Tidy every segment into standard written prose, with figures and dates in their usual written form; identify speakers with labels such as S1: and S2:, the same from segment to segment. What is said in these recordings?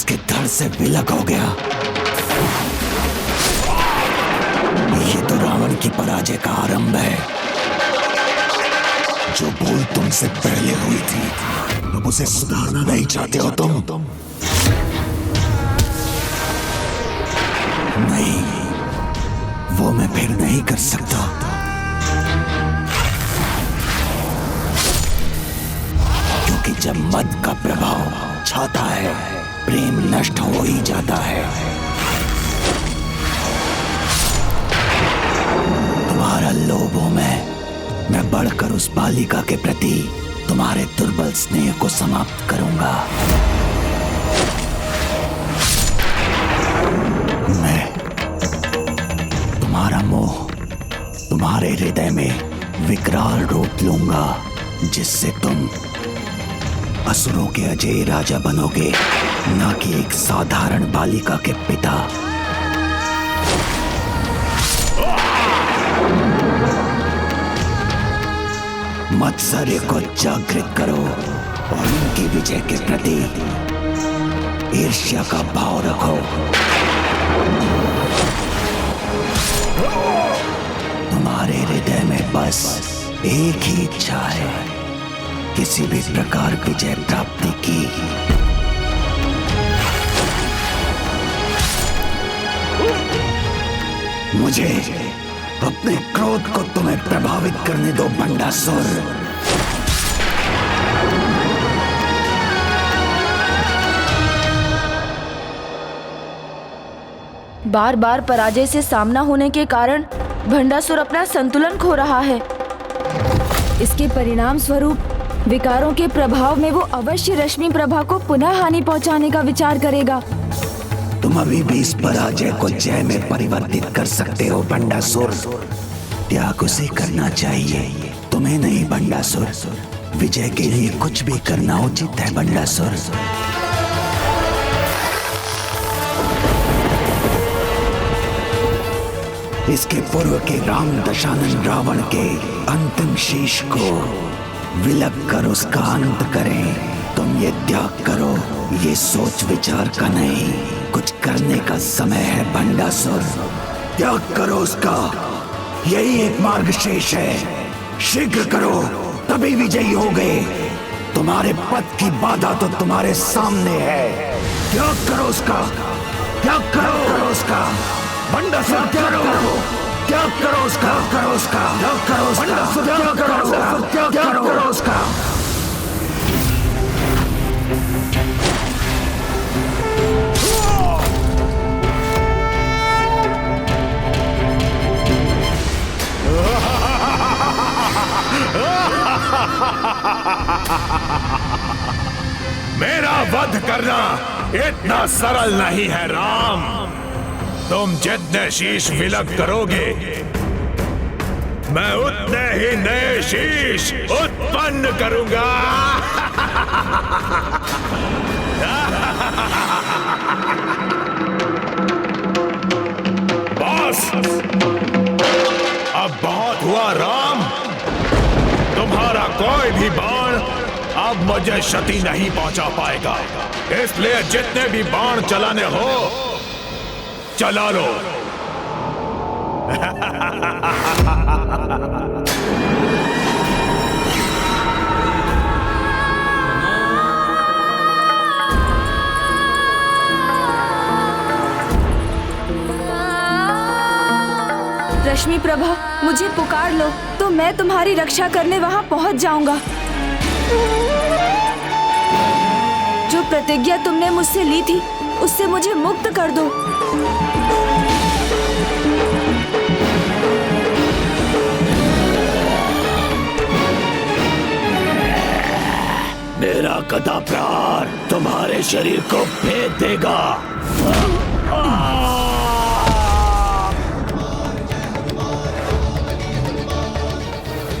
S1: उसके धड़ से विलग हो गया। ये तो रावण की पराजय का आरंभ है। जो भूल तुमसे पहले हुई थी, अब उसे सुधारना नहीं चाहते हो तुम? नहीं, वो मैं फिर नहीं कर सकता। क्योंकि जब मद का प्रभाव छाता है, प्रेम नष्ट हो ही जाता है। तुम्हारा लोभों में मैं बढ़कर उस बालिका के प्रति तुम्हारे दुर्बल स्नेह को समाप्त करूंगा। मैं तुम्हारा मोह तुम्हारे हृदय में विकराल रूप लूंगा, जिससे तुम असुरों के अजय राजा बनोगे, ना कि एक साधारण बालिका के पिता। मत्सर्य को जागृत करो और उनकी विजय के प्रति ईर्ष्या का भाव रखो। तुम्हारे हृदय में बस एक ही इच्छा है, किसी भी प्रकार विजय प्राप्ति की। मुझे अपने क्रोध को तुम्हें प्रभावित करने दो बंडासुर।
S2: बार बार पराजय से सामना होने के कारण भंडासुर अपना संतुलन खो रहा है। इसके परिणाम स्वरूप विकारों के प्रभाव में वो अवश्य रश्मि प्रभा को पुनः हानि पहुंचाने का विचार करेगा।
S1: तुम अभी भी इस पराजय को जय में परिवर्तित कर सकते हो बंडासुर। त्याग उसे करना चाहिए, तुम्हें नहीं बंडासुर। विजय के लिए कुछ भी करना उचित है बंडासुर। इसके पूर्व के राम दशानन रावण के अंतिम शीश को विलग कर उसका अंत करें। तुम ये त्याग करो, ये सोच विचार का नहीं, कुछ करने का समय है बंडासुर। त्याग करो उसका, यही एक मार्ग शेष है। शीघ्र करो, तभी विजयी हो गए। तुम्हारे पथ की बाधा तो तुम्हारे सामने है। त्याग करो उसका, त्याग करो उसका बंडासुर, त्याग करो, त्याग करो उसका, करो उसका, त्याग करो उसका, त्याग करो उसका, त्याग करो उसका।
S3: मेरा वध करना इतना सरल नहीं है राम। तुम जितने शीश विलग करोगे, मैं उतने ही नए शीश उत्पन्न करूंगा। बस, अब बहुत हुआ राम। तुम्हारा कोई भी बाण अब मुझे क्षति नहीं पहुंचा पाएगा। इसलिए जितने भी बाण चलाने हो, चला लो।
S2: रश्मि प्रभा, मुझे पुकार लो तो मैं तुम्हारी रक्षा करने वहां पहुंच जाऊंगा। जो प्रतिज्ञा तुमने मुझसे ली थी, उससे मुझे मुक्त कर दो।
S1: मेरा गदा प्रहार तुम्हारे शरीर को भेद देगा।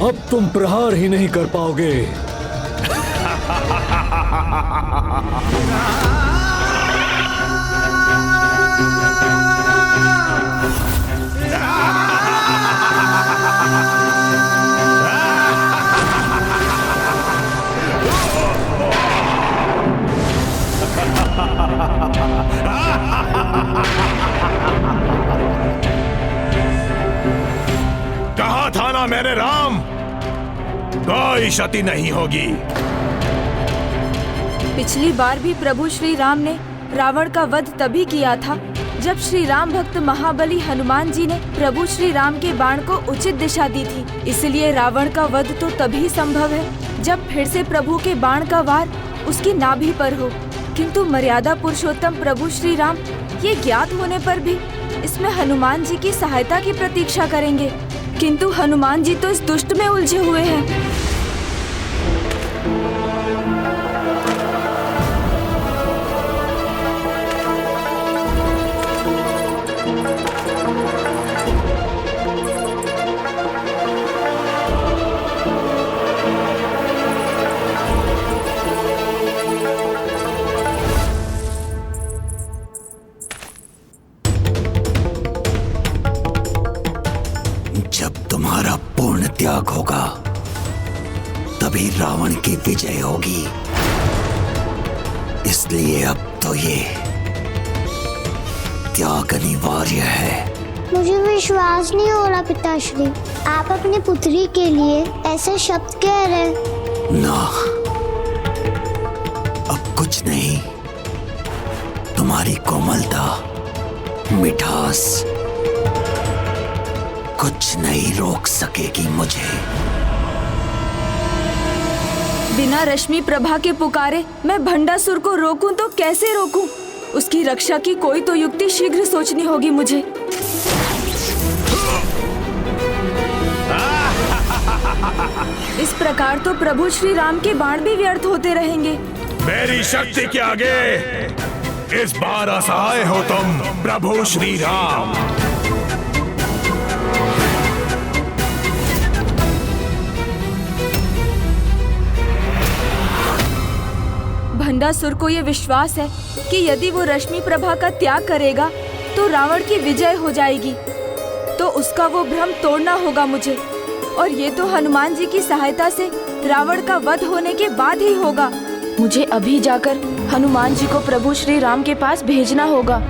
S4: अब तुम प्रहार ही नहीं कर पाओगे।
S3: कोई क्षति नहीं होगी।
S2: पिछली बार भी प्रभु श्री राम ने रावण का वध तभी किया था जब श्री राम भक्त महाबली हनुमान जी ने प्रभु श्री राम के बाण को उचित दिशा दी थी। इसलिए रावण का वध तो तभी संभव है जब फिर से प्रभु के बाण का वार उसकी नाभि पर हो। किंतु मर्यादा पुरुषोत्तम प्रभु श्री राम ये ज्ञात होने पर भी इसमें हनुमान जी की सहायता की प्रतीक्षा करेंगे। किंतु हनुमान जी तो इस दुष्ट में उलझे हुए हैं।
S1: जब तुम्हारा पूर्ण त्याग होगा तभी रावण की विजय होगी। इसलिए अब तो ये त्याग अनिवार्य है।
S5: मुझे विश्वास नहीं हो रहा पिताश्री, आप अपनी पुत्री के लिए ऐसे शब्द कह रहे।
S1: ना, अब कुछ नहीं। तुम्हारी कोमलता, मिठास कुछ नहीं रोक सकेगी मुझे।
S2: बिना रश्मि प्रभा के पुकारे मैं भंडासुर को रोकूं तो कैसे रोकूं? उसकी रक्षा की कोई तो युक्ति शीघ्र सोचनी होगी मुझे। इस प्रकार तो प्रभु श्री राम के बाण भी व्यर्थ होते रहेंगे।
S3: मेरी शक्ति के आगे इस बार असहाय हो तुम प्रभु श्री राम।
S2: भंडासुर को ये विश्वास है कि यदि वो रश्मि प्रभा का त्याग करेगा तो रावण की विजय हो जाएगी। तो उसका वो भ्रम तोड़ना होगा मुझे, और ये तो हनुमान जी की सहायता से रावण का वध होने के बाद ही होगा। मुझे अभी जाकर हनुमान जी को प्रभु श्री राम के पास भेजना होगा।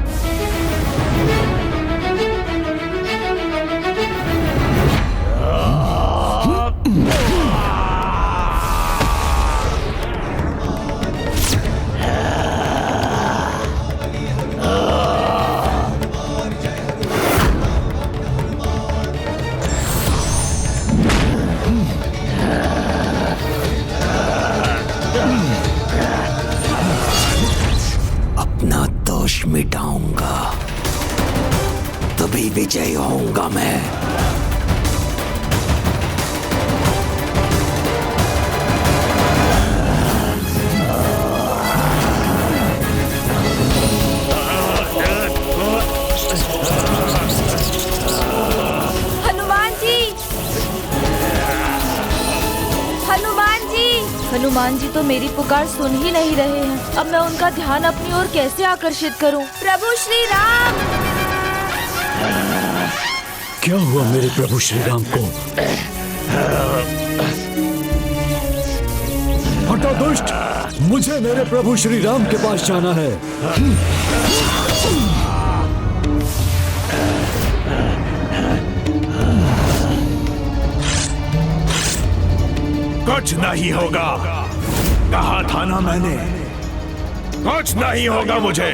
S1: मिटाऊंगा तभी विजय होऊंगा मैं।
S2: हनुमान जी, हनुमान जी, हनुमान जी तो मेरी पुकार सुन ही नहीं रहे हैं। अब मैं उनका ध्यान अपनी ओर कैसे आकर्षित करूं? प्रभु श्री राम!
S4: क्या हुआ मेरे प्रभु श्री राम को? हटा दुष्ट, मुझे मेरे प्रभु श्री राम के पास जाना है।
S3: कुछ नहीं होगा, कहा था ना मैंने, कुछ नहीं होगा मुझे।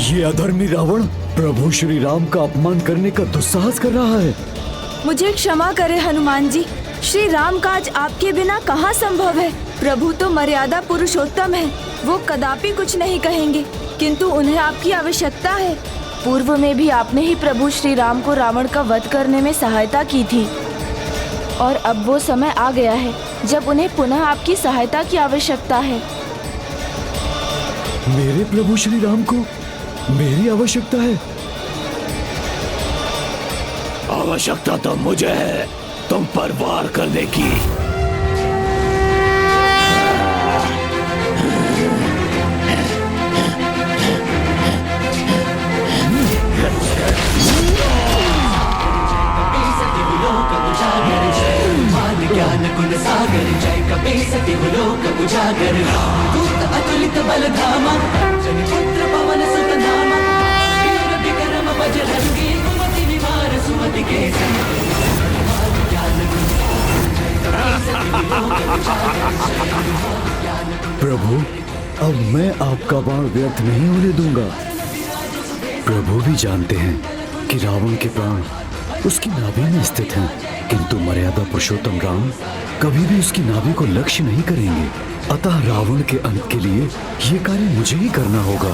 S4: ये अधर्मी रावण प्रभु श्री राम का अपमान करने का दुस्साहस कर रहा है।
S2: मुझे क्षमा करे हनुमान जी, श्री राम काज आपके बिना कहाँ संभव है। प्रभु तो मर्यादा पुरुषोत्तम है, वो कदापि कुछ नहीं कहेंगे, किंतु उन्हें आपकी आवश्यकता है। पूर्व में भी आपने ही प्रभु श्री राम को रावण का वध करने में सहायता की थी, और अब वो समय आ गया है जब उन्हें पुनः आपकी सहायता की आवश्यकता है।
S4: मेरे प्रभु श्री राम को मेरी आवश्यकता है?
S1: आवश्यकता तो मुझे है तुम पर वार करने की।
S6: ज्ञान गुण सागर जय कपीसति लोक उजागर दूत अतुलित बल धामा जनिपुत्र पवन सुत नामा वीर विक्रम बजरंगी कुमति निवार सुमति के संग
S4: प्रभु, अब मैं आपका बाण व्यर्थ नहीं होने दूंगा। प्रभु भी जानते हैं कि रावण के प्राण उसकी नाभि में स्थित हैं, किंतु मर्यादा पुरुषोत्तम राम कभी भी उसकी नाभि को लक्ष्य नहीं करेंगे। अतः रावण के अंत के लिए ये कार्य मुझे ही करना होगा।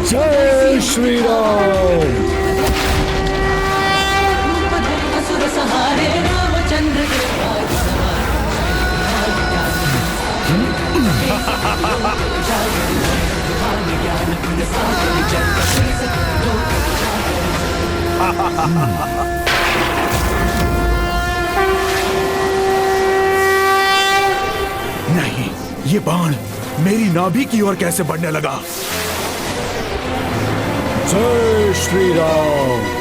S4: जय श्री राम।
S6: असुर सहारे रामचंद्र के
S3: नहीं, ये बाण मेरी नाभि की ओर कैसे बढ़ने लगा?
S4: जय श्री राम।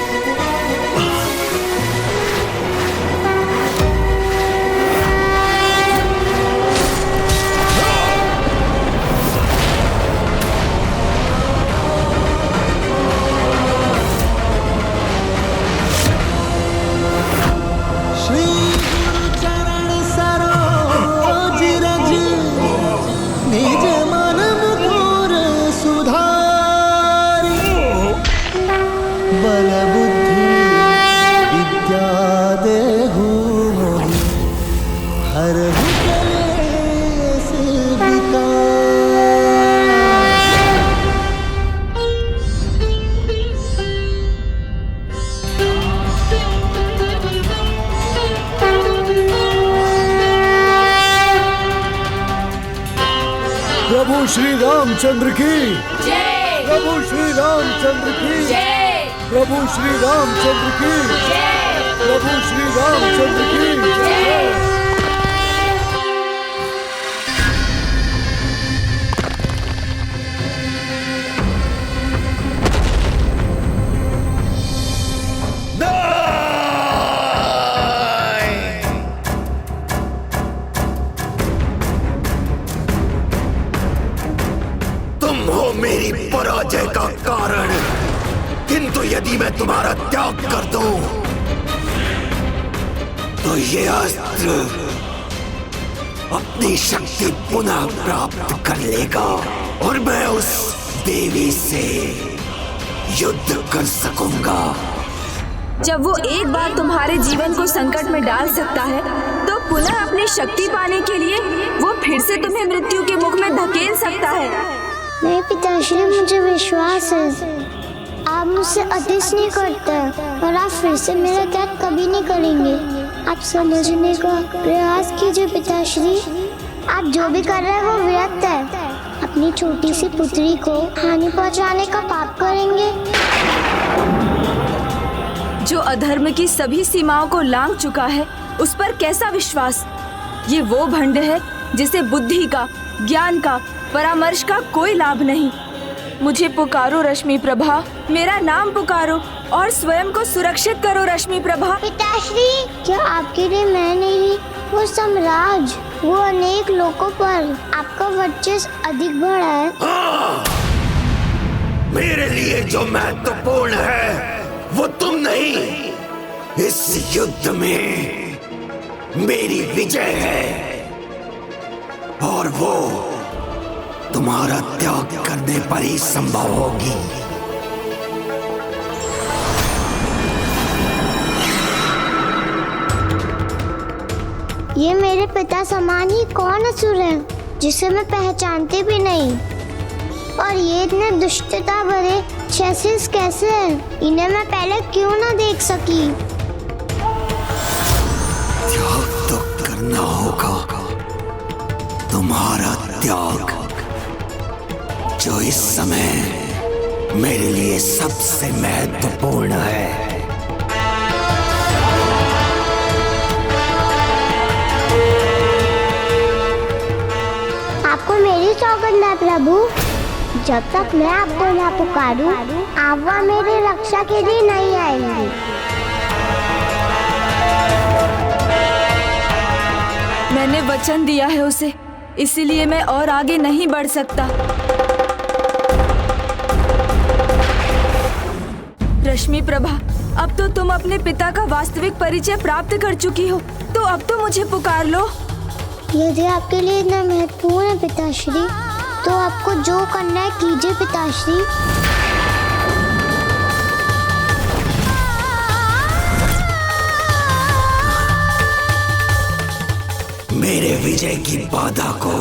S4: प्रभु श्री रामचंद्र की
S2: जय।
S4: प्रभु श्री रामचंद्र की
S2: जय।
S4: प्रभु श्री रामचंद्र की
S2: जय।
S4: प्रभु श्री रामचंद्र की जय।
S1: मेरी पराजय का कारण, किंतु यदि मैं तुम्हारा त्याग कर दूं, तो ये अस्त्र अपनी शक्ति पुनः प्राप्त कर लेगा और मैं उस देवी से युद्ध कर सकूंगा।
S2: जब वो एक बार तुम्हारे जीवन को संकट में डाल सकता है, तो पुनः अपनी शक्ति पाने के लिए वो फिर से तुम्हें मृत्यु के मुख में धकेल सकता है।
S5: नहीं पिताश्री, मुझे विश्वास है आप मुझसे अतिश नहीं करते और आप फिर से मेरा त्याग कभी नहीं करेंगे। आप समझने का प्रयास कीजिए पिताश्री, आप जो भी कर रहे हैं वो व्यर्थ है। अपनी छोटी सी पुत्री को हानि पहुंचाने का पाप करेंगे।
S2: जो अधर्म की सभी सीमाओं को लांघ चुका है, उस पर कैसा विश्वास। ये वो भंड है जिसे बुद्धि का, ज्ञान का, परामर्श का कोई लाभ नहीं। मुझे पुकारो रश्मि प्रभा, मेरा नाम पुकारो और स्वयं को सुरक्षित करो रश्मि प्रभा।
S5: पिताश्री, क्या आपके लिए मैं नहीं, वो सम्राज, वो अनेक लोगों पर आपका वर्चस्व अधिक बढ़ा है।
S1: हाँ, मेरे लिए जो महत्वपूर्ण है वो तुम नहीं। इस युद्ध में मेरी विजय है और वो तुम्हारा त्याग करने पर ही संभव होगी।
S5: ये मेरे पिता समान ही कौन असुर है जिसे मैं पहचानती भी नहीं, और ये इतने दुष्टता भरे क्षैतिज कैसे हैं? इन्हें मैं पहले क्यों ना देख सकी।
S1: त्याग तो करना होगा, तुम्हारा त्याग, जो इस समय मेरे लिए सबसे महत्वपूर्ण है।
S5: आपको मेरी सौगंध है प्रभु, जब तक मैं आपको ना पुकारूं, आप वहाँ मेरी रक्षा के लिए नहीं आएंगे।
S2: मैंने वचन दिया है उसे, इसीलिए मैं और आगे नहीं बढ़ सकता। रश्मि प्रभा, अब तो तुम अपने पिता का वास्तविक परिचय प्राप्त कर चुकी हो, तो अब तो मुझे पुकार लो।
S5: यदि आपके लिए इतना महत्वपूर्ण है पिताश्री, तो आपको जो करना है कीजिए पिताश्री।
S1: मेरे विजय की बाधा को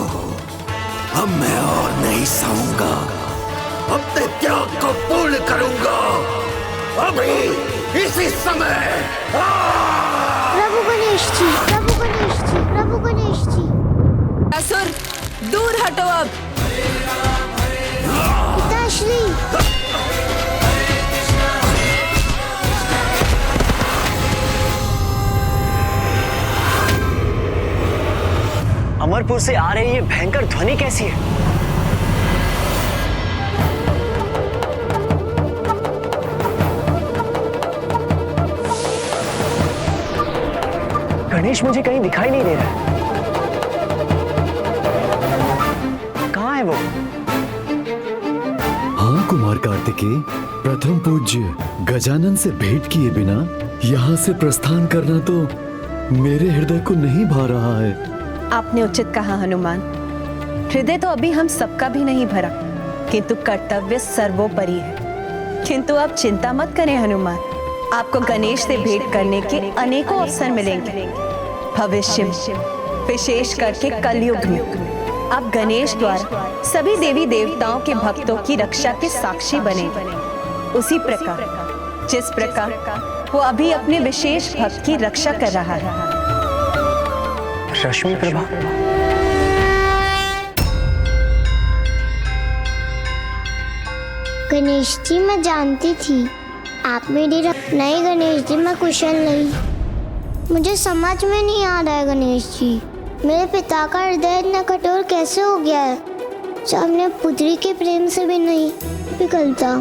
S1: अब मैं और नहीं सहूंगा। अपने त्याग को पूर्ण करूंगा अभी इसी समय।
S5: प्रभु गणेश जी, प्रभु गणेश जी, प्रभु गणेश जी।
S2: असुर दूर हटो अब।
S5: पिताश्री,
S7: अमरपुर से आ रही ये भयंकर ध्वनि कैसी है? गणेश मुझे कहीं दिखाई नहीं दे रहा है। कहाँ है वो?
S4: हाँ कुमार कार्तिकेय, प्रथम पूज्य गजानन से भेंट किए बिना यहाँ से प्रस्थान करना तो मेरे हृदय को नहीं भा रहा है।
S8: आपने उचित कहा हनुमान। हृदय तो अभी हम सबका भी नहीं भरा, किंतु कर्तव्य सर्वोपरि है। किंतु आप चिंता मत करें हनुमान, आपको गणेश से भेंट करने के अनेकों अवसर मिलेंगे। भविष्य में, विशेष करके कलयुग में, आप गणेश द्वारा सभी देवी देवताओं के भक्तों की रक्षा के साक्षी बने। उसी प्रकार जिस प्रकार वो अभी अपने विशेष भक्त की रक्षा कर रहा है।
S7: रश्मि प्रभा,
S5: गणेश जी मैं जानती थी आप मेरी नहीं गणेश जी, मैं कुशल नहीं। मुझे समझ में नहीं आ रहा है गणेश जी, मेरे पिता का हृदय इतना कठोर कैसे हो गया है जो अपने पुत्री के प्रेम से भी नहीं पिघलता।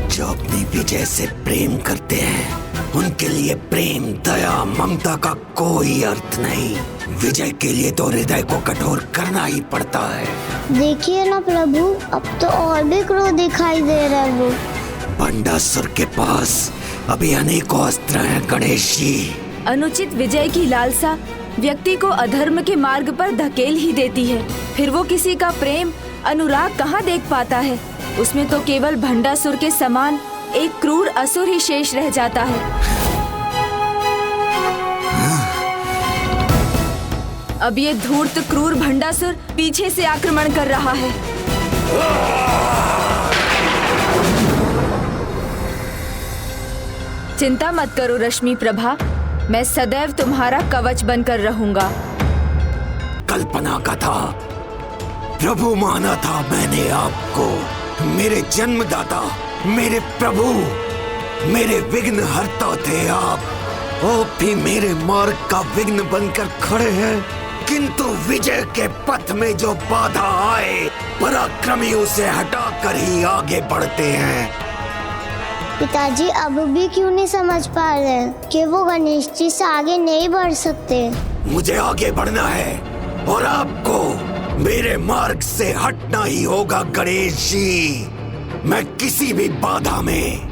S1: जो अपनी विजय से प्रेम करते हैं उनके लिए प्रेम, दया, ममता का कोई अर्थ नहीं। विजय के लिए तो हृदय को कठोर करना ही पड़ता है।
S5: देखिए ना प्रभु, अब तो और भी क्रोध दिखाई दे रहा है। वो
S1: भंडासुर के पास अभी अनेकों अस्त्र हैं गणेश जी।
S2: अनुचित विजय की लालसा व्यक्ति को अधर्म के मार्ग पर धकेल ही देती है। फिर वो किसी का प्रेम, अनुराग कहाँ देख पाता है। उसमें तो केवल भंडासुर के समान एक क्रूर असुर ही शेष रह जाता है। अब ये धूर्त क्रूर भंडासुर पीछे से आक्रमण कर रहा है। चिंता मत करो रश्मि प्रभा, मैं सदैव तुम्हारा कवच बनकर रहूंगा।
S1: कल्पना का था, प्रभु माना था मैंने आपको, मेरे जन्मदाता, मेरे प्रभु, मेरे विघ्न हरता थे आप भी मेरे मार्ग का विघ्न बनकर खड़े हैं। किंतु विजय के पथ में जो बाधा आए, पराक्रमी उसे हटाकर ही आगे बढ़ते हैं।
S5: पिताजी अब भी क्यों नहीं समझ पा रहे कि वो गणेश जी से आगे नहीं बढ़ सकते।
S1: मुझे आगे बढ़ना है और आपको मेरे मार्ग से हटना ही होगा गणेश जी। मैं किसी भी बाधा में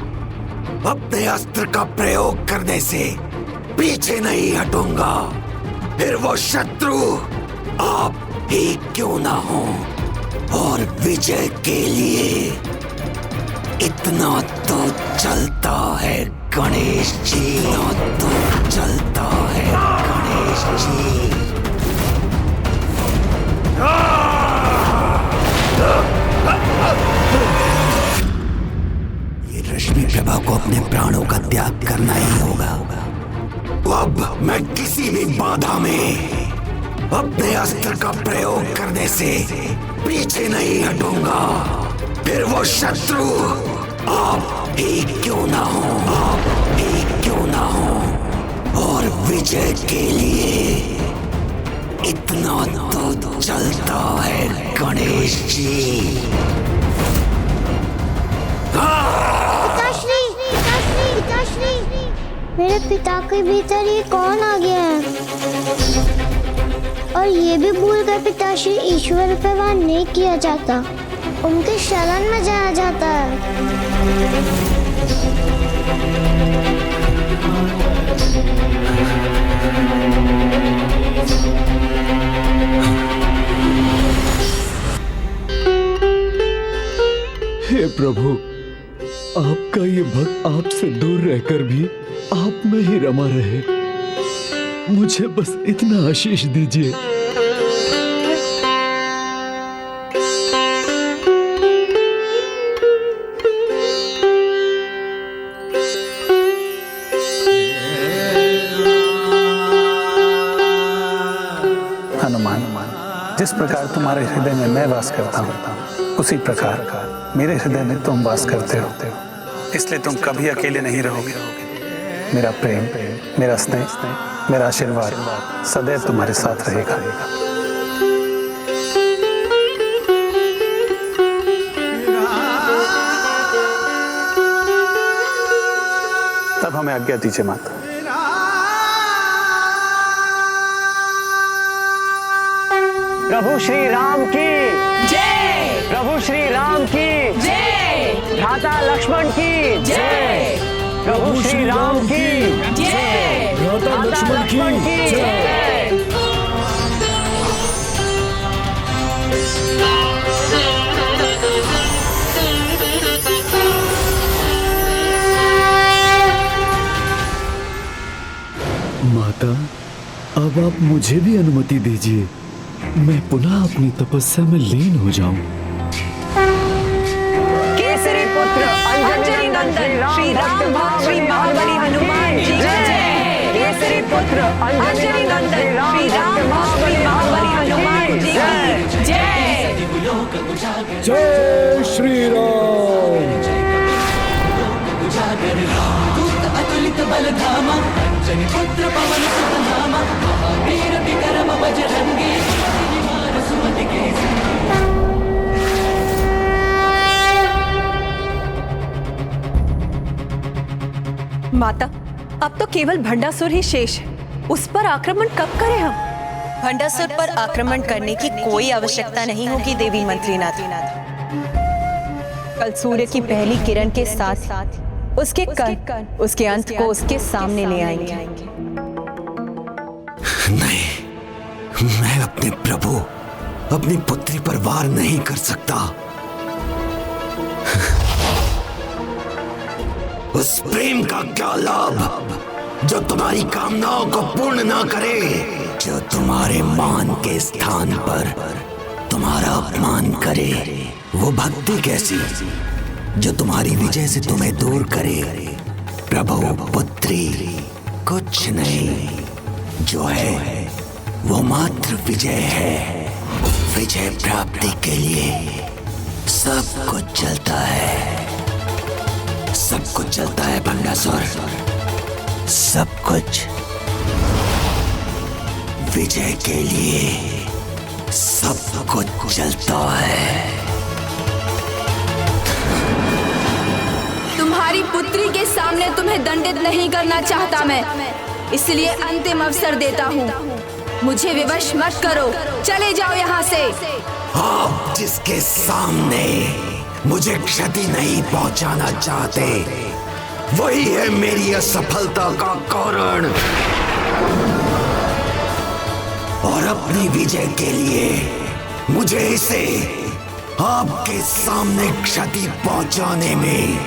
S1: अपने अस्त्र का प्रयोग करने से पीछे नहीं हटूंगा, फिर वो शत्रु आप ही क्यों ना हो। और विजय के लिए इतना तो चलता है गणेश जी, इतना तो चलता है गणेश जी। ये रश्मि प्रभा को अपने प्राणों का त्याग करना ही होगा। अब मैं किसी भी बाधा में अपने अस्त्र का प्रयोग करने से पीछे नहीं हटूंगा, फिर वो शत्रु आप ही क्यों ना हो, आप ही क्यों ना हो। और विजय के लिए इतना तो चलता है गणेश जी।
S5: पिताश्री, पिताश्री, पिताश्री, मेरे पिता के भीतर ये कौन आ गया है? और ये भी भूल कर पिताश्री ईश्वर पर वार नहीं किया जाता, उनके शरण में जाया जाता है।
S4: हे प्रभु, आपका ये भक्त आपसे दूर रहकर भी आप में ही रमा रहे। मुझे बस इतना आशीष दीजिए।
S9: हनुमान, जिस प्रकार तुम्हारे हृदय में मैं वास करता हूँ, उसी प्रकार मेरे हृदय में तुम वास करते हो। इसलिए तुम कभी अकेले नहीं रहोगे। मेरा प्रेम, मेरा स्नेह, मेरा आशीर्वाद सदैव तुम्हारे साथ रहेगा। तब हमें आज्ञा दीजिए माता।
S7: प्रभु श्री राम की जय। प्रभु श्री राम की जय। भ्राता लक्ष्मण की जय। प्रभु श्री राम की जय। भ्राता लक्ष्मण की जय।
S4: माता, अब आप मुझे भी अनुमति दीजिए, मैं पुनः अपनी तपस्या में लीन हो जाऊं।
S8: केसरी पुत्र अंजनी नंदन श्री राम भक्त श्री महाबली हनुमान जी की जय। केसरी पुत्र अंजनी नंदन श्री राम भक्त श्री महाबली हनुमान जी की जय।
S4: जय श्री राम।
S6: दूत अतुलित बल धामा, अंजनी पुत्र पवन सुत नामा, महावीर विक्रम बजरंगी, हनुमान सुमति के।
S8: माता, अब तो केवल भंडासुर ही शेष है, उस पर आक्रमण कब करें हम? भंडासुर पर आक्रमण करने की कोई आवश्यकता नहीं होगी देवी मंत्रीनाथ। कल सूर्य की पहली किरण के साथ उसके कण उसके अंत को उसके सामने ले आएंगे।
S1: नहीं, मैं अपने प्रभु, अपनी पुत्री पर वार नहीं कर सकता। उस प्रेम का क्या लाभ जो तुम्हारी कामनाओं को पूर्ण ना करे, जो तुम्हारे मान के स्थान पर तुम्हारा अपमान करे। वो भक्ति कैसी जो तुम्हारी विजय से तुम्हें दूर करे। प्रभु, पुत्री कुछ नहीं, जो है वो मात्र विजय है। विजय प्राप्ति के लिए सब कुछ चलता है, सब कुछ चलता है भंडासुर, सब कुछ विजय के लिए सब कुछ चलता है।
S2: तुम्हारी पुत्री के सामने तुम्हें दंडित नहीं करना चाहता मैं, इसलिए अंतिम अवसर देता हूँ। मुझे विवश मत करो, चले जाओ यहाँ से।
S1: आप जिसके सामने मुझे क्षति नहीं पहुंचाना चाहते, वही है मेरी असफलता का कारण। और अपनी विजय के लिए मुझे इसे आपके सामने क्षति पहुंचाने में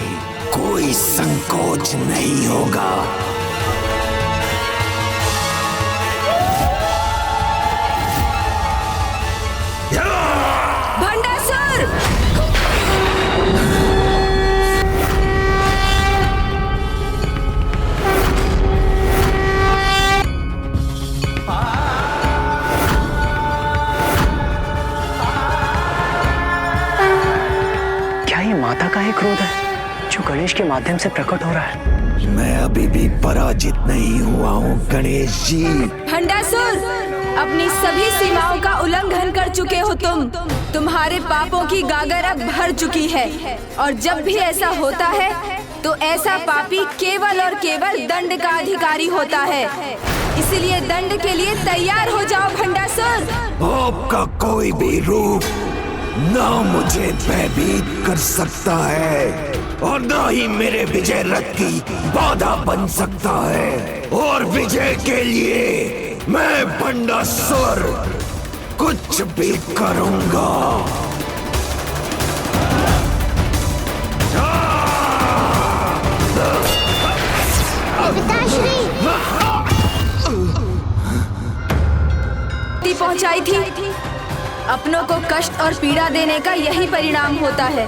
S1: कोई संकोच नहीं होगा।
S2: भंडासुर!
S7: क्या ये माता का ही क्रोध है जो गणेश के माध्यम से प्रकट हो रहा है?
S1: मैं अभी भी पराजित नहीं हुआ हूँ गणेश जी।
S2: भंडासुर, अपनी सभी सीमाओं का उल्लंघन कर चुके हो तुम। तुम्हारे पापों की गागर अब भर चुकी है, और जब भी ऐसा होता है तो ऐसा पापी केवल और केवल दंड का अधिकारी होता है। इसीलिए दंड के लिए तैयार हो जाओ भंडासुर।
S1: आपका कोई भी रूप ना मुझे भयभीत कर सकता है और ना ही मेरे विजय रथ की बाधा बन सकता है। और विजय के लिए मैं भंडासुर कुछ भी करूंगा।
S2: पहुंचाई थी। अपनों को कष्ट और पीड़ा देने का यही परिणाम होता है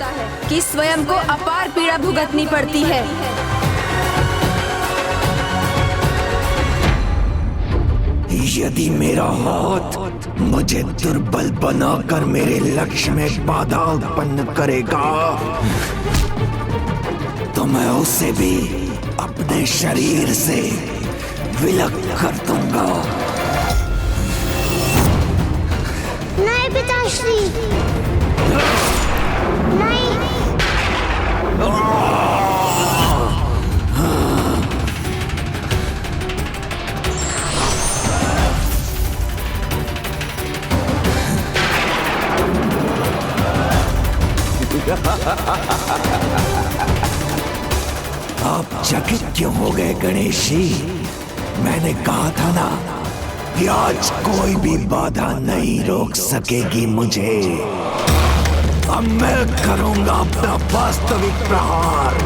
S2: कि स्वयं को अपार पीड़ा भुगतनी पड़ती है।
S1: यदि मेरा हाथ मुझे दुर्बल बनाकर मेरे लक्ष्य में बाधा उत्पन्न करेगा तो मैं उसे भी अपने शरीर से विलग कर दूंगा।
S5: नहीं पिताश्री, नहीं।
S1: आप चकित क्यों हो गए गणेश जी? मैंने कहा था ना कि आज कोई भी बाधा नहीं रोक सकेगी मुझे। अब मैं करूंगा अपना वास्तविक प्रहार।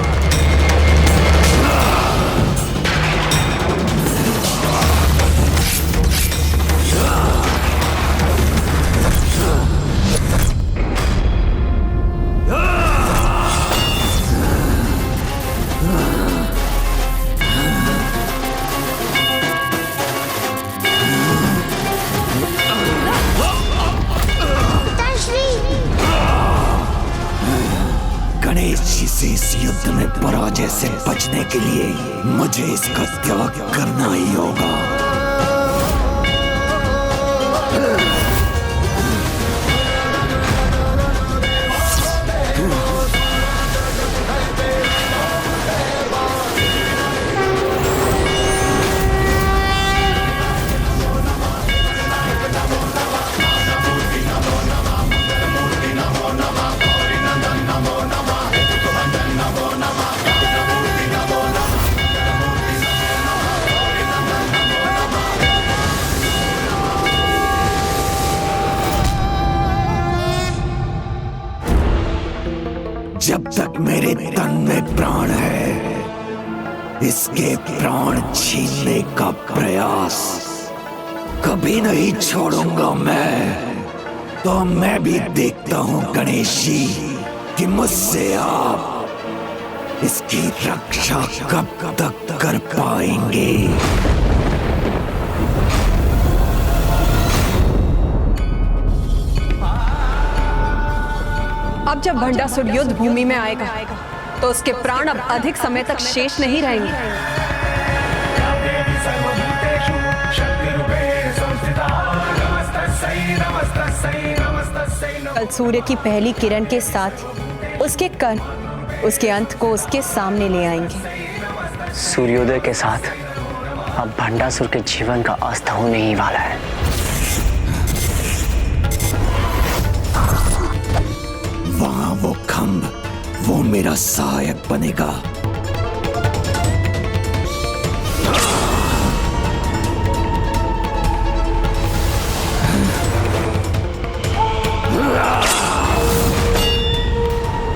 S1: गणेश जी से इस युद्ध में पराजय से बचने के लिए मुझे इसका त्याग करना ही होगा। जब तक मेरे तन में प्राण है, इसके प्राण छीनने का प्रयास कभी नहीं छोड़ूंगा मैं। तो मैं भी देखता हूं गणेश जी कि मुझसे आप इसकी रक्षा कब तक कर पाएंगे।
S8: अब जब भंडासुर युद्ध भूमि में आएगा तो उसके प्राण अब अधिक समय तक शेष नहीं रहेंगे। कल सूर्य की पहली किरण के साथ उसके कण उसके अंत को उसके सामने ले आएंगे।
S7: सूर्योदय के साथ अब भंडासुर के जीवन का अस्त होने ही वाला है।
S1: वहां वो खंभ, वो मेरा सहायक बनेगा।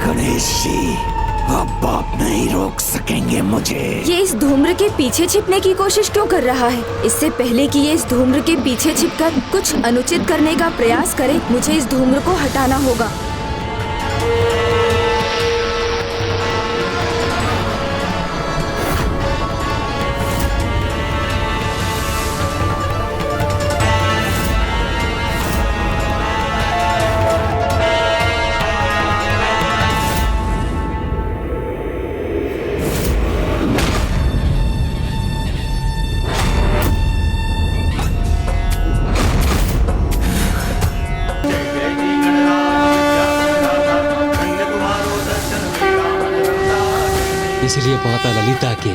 S1: गणेश जी, अब आप नहीं रोक सकेंगे मुझे।
S2: ये इस धूम्र के पीछे छिपने की कोशिश क्यों कर रहा है? इससे पहले कि ये इस धूम्र के पीछे छिपकर कुछ अनुचित करने का प्रयास करे, मुझे इस धूम्र को हटाना होगा।
S10: इसलिए माता ललिता के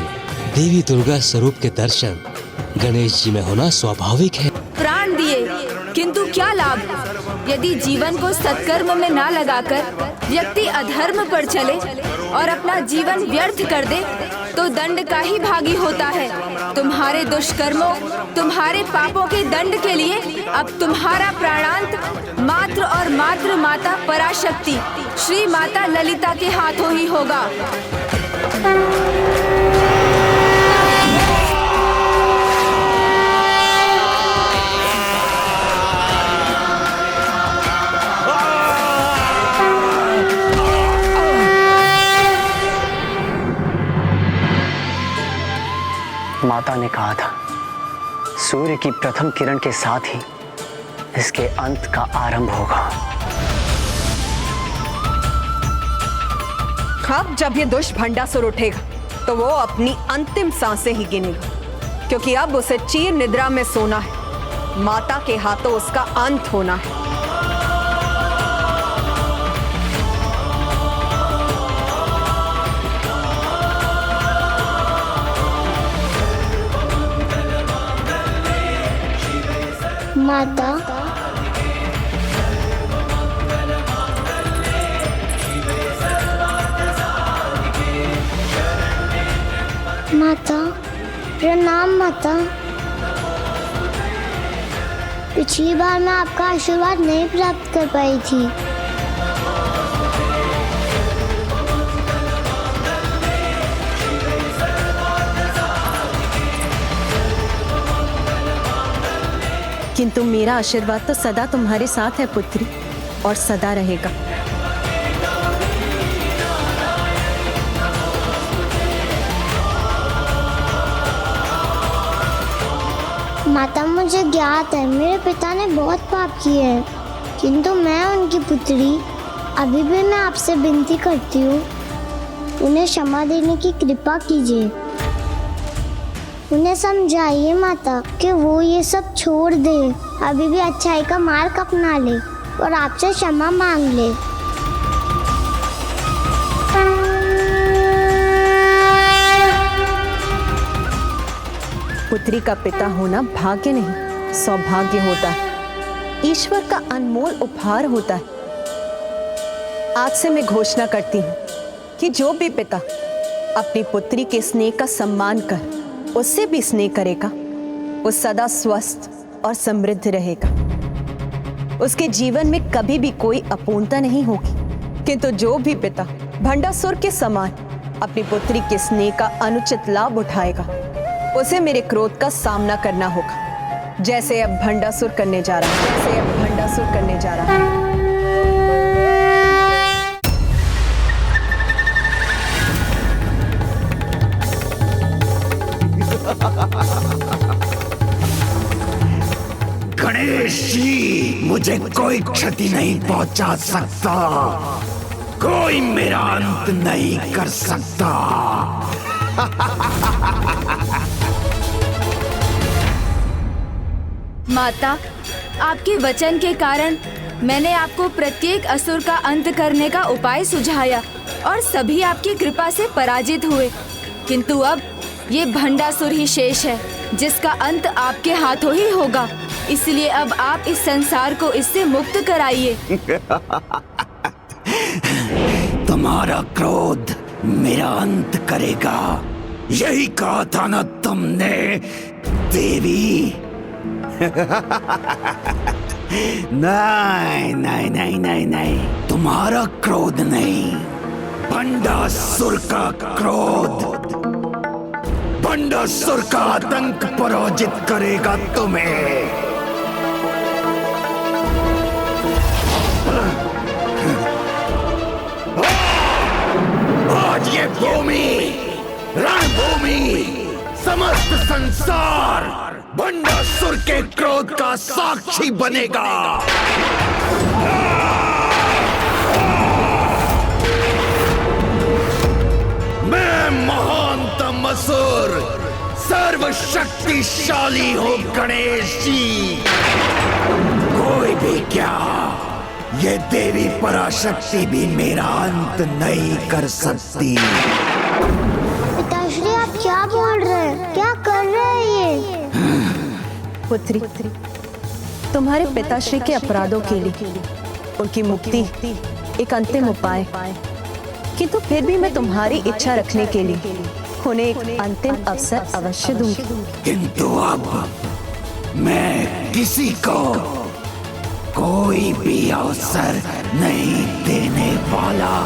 S10: देवी दुर्गा स्वरूप के दर्शन गणेश जी में होना स्वाभाविक है।
S2: प्राण दिए किंतु क्या लाभ? यदि जीवन को सत्कर्म में ना लगाकर व्यक्ति अधर्म पर चले और अपना जीवन व्यर्थ कर दे तो दंड का ही भागी होता है। तुम्हारे दुष्कर्मों, तुम्हारे पापों के दंड के लिए अब तुम्हारा प्राणांत मात्र और मात्र माता पराशक्ति श्री माता ललिता के हाथों ही होगा।
S7: माता ने कहा था सूर्य की प्रथम किरण के साथ ही इसके अंत का आरंभ होगा।
S8: अब जब ये दुष्ट भंडासुर उठेगा तो वो अपनी अंतिम सांसें ही गिनेगा, क्योंकि अब उसे चीर निद्रा में सोना है। माता के हाथों उसका अंत होना है।
S5: माता, माता प्रणाम। माता, पिछली बार मैं आपका आशीर्वाद नहीं प्राप्त कर पाई थी।
S8: किंतु मेरा आशीर्वाद तो सदा तुम्हारे साथ है पुत्री, और सदा रहेगा।
S5: माता, मुझे ज्ञात है मेरे पिता ने बहुत पाप किए हैं, किंतु मैं उनकी पुत्री अभी भी मैं आपसे विनती करती हूँ, उन्हें क्षमा देने की कृपा कीजिए। उन्हें समझाइए माता कि वो ये सब छोड़ दे, अभी भी अच्छाई का मार्ग अपना ले और आपसे क्षमा मांग ले।
S8: पुत्री का पिता होना भाग्य नहीं सौभाग्य होता है, ईश्वर का अनमोल उपहार होता है। आज से मैं घोषणा करती हूँ कि जो भी पिता अपनी पुत्री के स्नेह का सम्मान कर उससे भी स्नेह करेगा, वो सदा स्वस्थ और समृद्ध रहेगा। उसके जीवन में कभी भी कोई अपूर्णता नहीं होगी। किंतु जो भी पिता भंडासुर के समान अपनी पुत्री के स्नेह का अनुचित लाभ उठाएगा, उसे मेरे क्रोध का सामना करना होगा, जैसे अब भंडासुर करने जा रहा है, जैसे अब भंडासुर करने जा रहा है।
S1: गणेश जी, मुझे कोई क्षति नहीं पहुंचा सकता, कोई मेरा अंत नहीं कर सकता।
S2: माता, आपके वचन के कारण मैंने आपको प्रत्येक असुर का अंत करने का उपाय सुझाया और सभी आपकी कृपा से पराजित हुए, किंतु अब ये भंडासुर ही शेष है जिसका अंत आपके हाथों ही होगा। इसलिए अब आप इस संसार को इससे मुक्त कराइए।
S1: तुम्हारा क्रोध मेरा अंत करेगा, यही कहा था ना तुमने देवी? नहीं नहीं नहीं नहीं नहीं, तुम्हारा क्रोध नहीं, भंडासुर का क्रोध, भंडासुर का आतंक पराजित करेगा तुम्हें। आज ये भूमि, रणभूमि, समस्त संसार भंडासुर के क्रोध का साक्षी बनेगा। मैं महानतम असुर, सर्वशक्तिशाली हूँ गणेश जी। कोई भी क्या, ये देवी पराशक्ति भी मेरा अंत नहीं कर सकती।
S5: पिताश्री, आप क्या बोल रहे हैं? क्या कर रहे हैं ये?
S8: पुत्री, तुम्हारे पिताश्री के अपराधों के लिए उनकी मुक्ति एक अंतिम उपाय, किंतु फिर भी मैं तुम्हारी इच्छा रखने के लिए उन्हें एक अंतिम अवसर अवश्य दूंगी।
S1: किंतु अब मैं किसी को कोई भी अवसर नहीं देने वाला।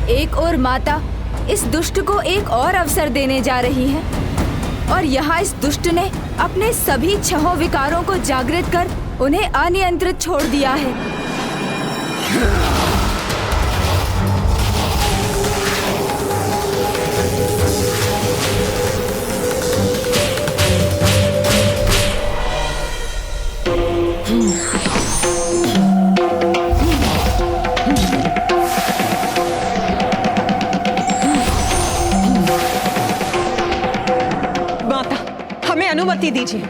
S2: एक और माता इस दुष्ट को एक और अवसर देने जा रही है और यहाँ इस दुष्ट ने अपने सभी 6 विकारों को जागृत कर उन्हें अनियंत्रित छोड़ दिया है।
S8: अनुमति दीजिए।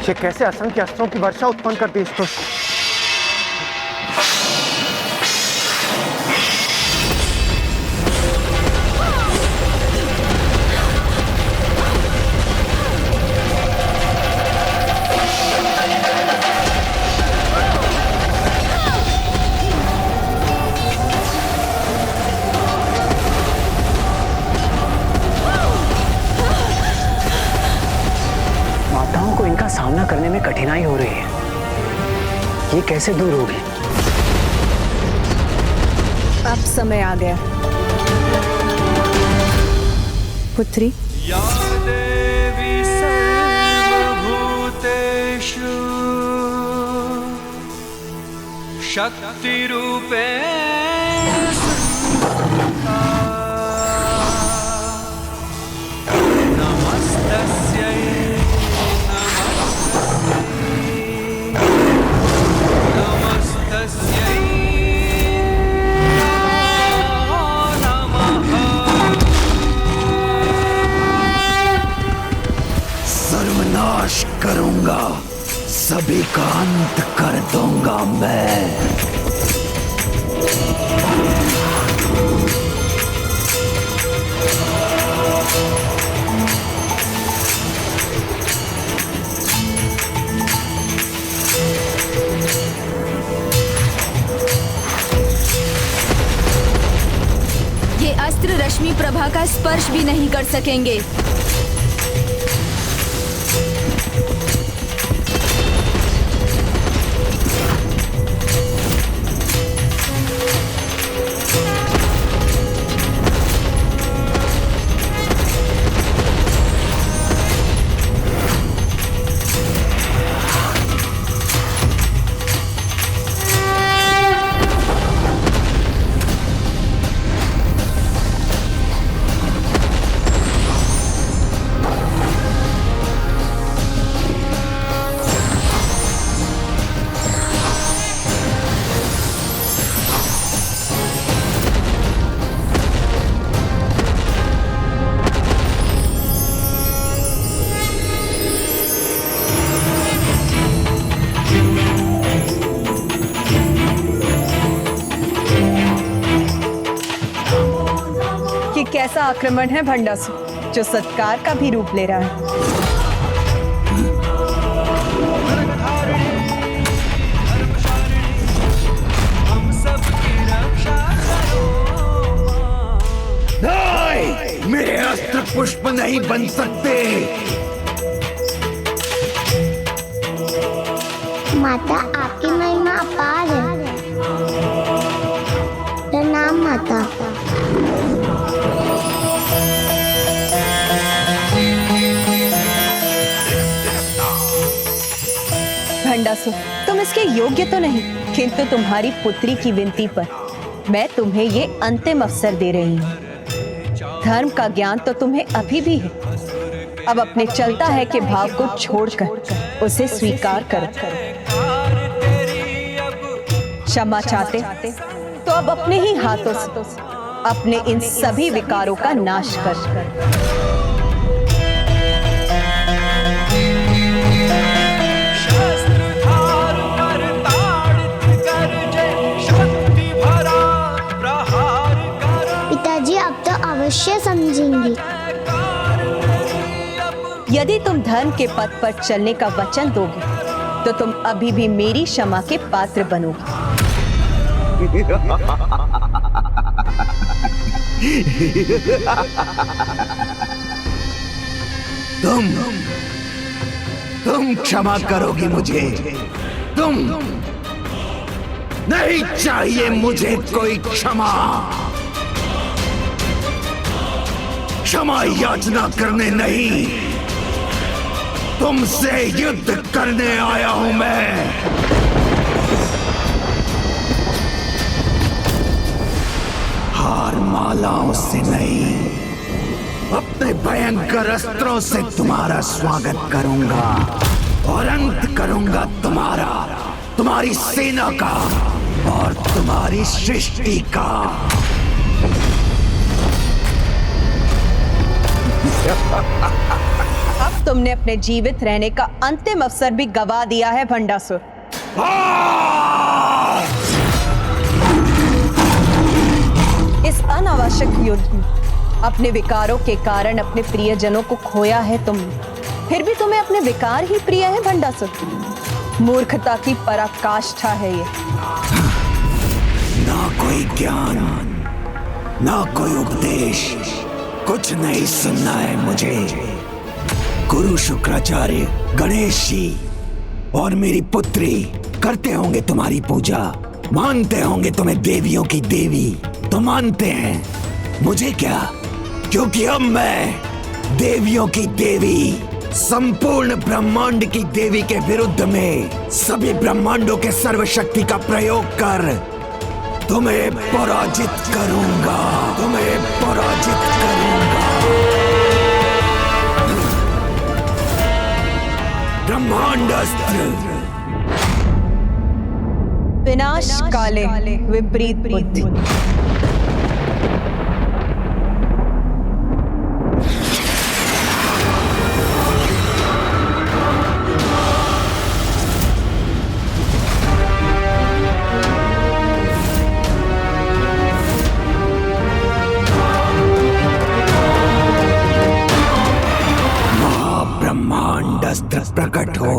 S7: ये कैसे असंख्य अस्त्रों की वर्षा उत्पन्न करती है। सामना करने में कठिनाई हो रही है, ये कैसे दूर होगी?
S8: अब समय आ गया पुत्री।
S6: या देवी सर्वभूतेषु शक्ति रूपेण संस्थिता नमस्तस्यै
S1: सर्वनाश करूंगा, सभी का अंत कर दूंगा मैं।
S2: ये अस्त्र रश्मि प्रभा का स्पर्श भी नहीं कर सकेंगे।
S8: कैसा आक्रमण है भंडासुर, जो सत्कार का भी रूप ले रहा है।
S1: नहीं, मेरे अस्त्र पुष्प नहीं बन सकते।
S5: माता, आपकी महिमा अपार है। प्रणाम माता।
S8: भंडासुर, तुम इसके योग्य तो नहीं, किंतु तुम्हारी पुत्री की विनती पर मैं तुम्हें ये अंतिम अवसर दे रही हूँ। धर्म का ज्ञान तो तुम्हें अभी भी है, अब अपने चलता है कि भाव को छोड़कर उसे स्वीकार करो। क्षमा चाहते तो अब अपने ही हाथों से अपने इन सभी विकारों का नाश कर।
S5: पिताजी अब तो अवश्य समझेंगे।
S8: यदि तुम धर्म के पथ पर चलने का वचन दोगे तो तुम अभी भी मेरी क्षमा के पात्र बनोगे।
S1: तुम क्षमा करोगी मुझे? तुम नहीं चाहिए मुझे कोई क्षमा। क्षमा याचना करने नहीं, तुमसे युद्ध करने आया हूं मैं। हार मालाओं से नहीं, अपने भयंकर अस्त्रों से तुम्हारा स्वागत करूंगा और अंत करूंगा तुम्हारी सेना का और तुम्हारी सृष्टि का।
S8: अब तुमने अपने जीवित रहने का अंतिम अवसर भी गवा दिया है भंडासुर। इस अनावश्यक युद्ध में अपने विकारों के कारण अपने प्रियजनों को खोया है तुमने, फिर भी तुम्हें अपने विकार ही प्रिय है भंडासुर। मूर्खता की पराकाष्ठा है ये।
S1: ना कोई ज्ञान, ना कोई उपदेश, कुछ नहीं सुनना है मुझे। गुरु शुक्राचार्य, गणेश जी और मेरी पुत्री करते होंगे तुम्हारी पूजा, मानते होंगे तुम्हें देवियों की देवी, तो मानते हैं। मुझे क्या, क्योंकि अब मैं देवियों की देवी, संपूर्ण ब्रह्मांड की देवी के विरुद्ध में सभी ब्रह्मांडों के सर्वशक्ति का प्रयोग कर तुम्हें पराजित करूंगा, तुम्हें पराजित करूंगा। ब्रह्मांडास्त्र।
S8: विनाश काले विपरीत बुद्धि।
S1: महाब्रह्मांडास्त्र प्रकट हो।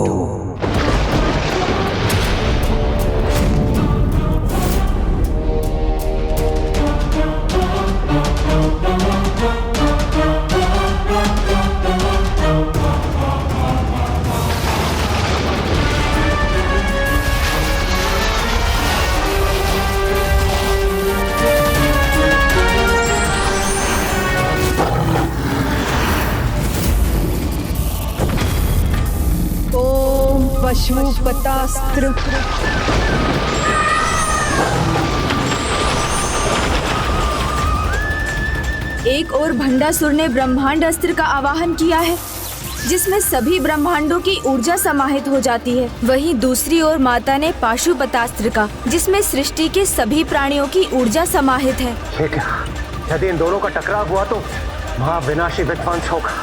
S8: पशुपतास्त्र।
S2: एक और भंडासुर ने ब्रह्मांड अस्त्र का आवाहन किया है, जिसमें सभी ब्रह्मांडों की ऊर्जा समाहित हो जाती है। वहीं दूसरी ओर माता ने पाशुपतास्त्र का, जिसमें सृष्टि के सभी प्राणियों की ऊर्जा समाहित है।
S7: ठीक है, यदि इन दोनों का टकराव हुआ तो महाविनाशी विध्वंस होगा।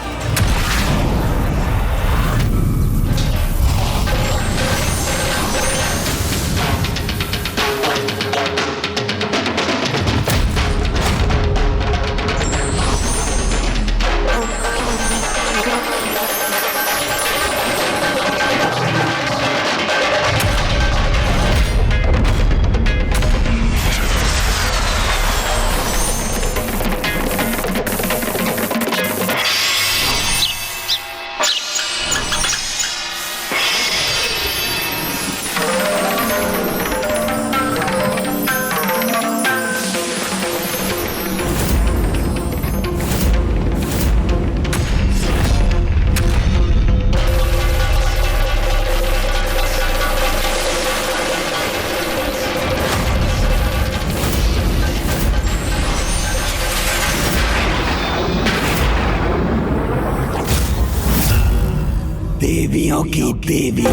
S1: देवियों की देवी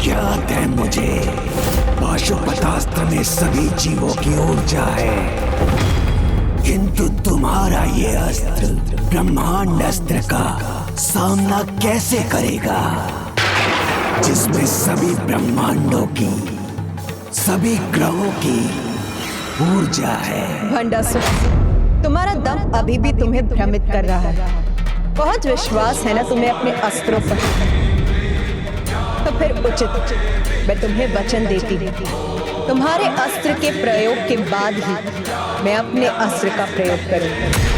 S1: ज्ञात है मुझे। पाशुपतास्त्र में सभी जीवों की ऊर्जा है, किंतु तुम्हारा ये अस्त्र ब्रह्मांड अस्त्र का सामना कैसे करेगा, जिसमें सभी ब्रह्मांडों की, सभी ग्रहों की ऊर्जा है।
S8: भंडासुर, तुम्हारा दम अभी भी तुम्हें भ्रमित कर रहा है। बहुत विश्वास है ना तुम्हें अपने अस्त्रों पर, तो फिर उचित मैं तुम्हें वचन देती हूँ, तुम्हारे अस्त्र के प्रयोग के बाद ही मैं अपने अस्त्र का प्रयोग करूंगी।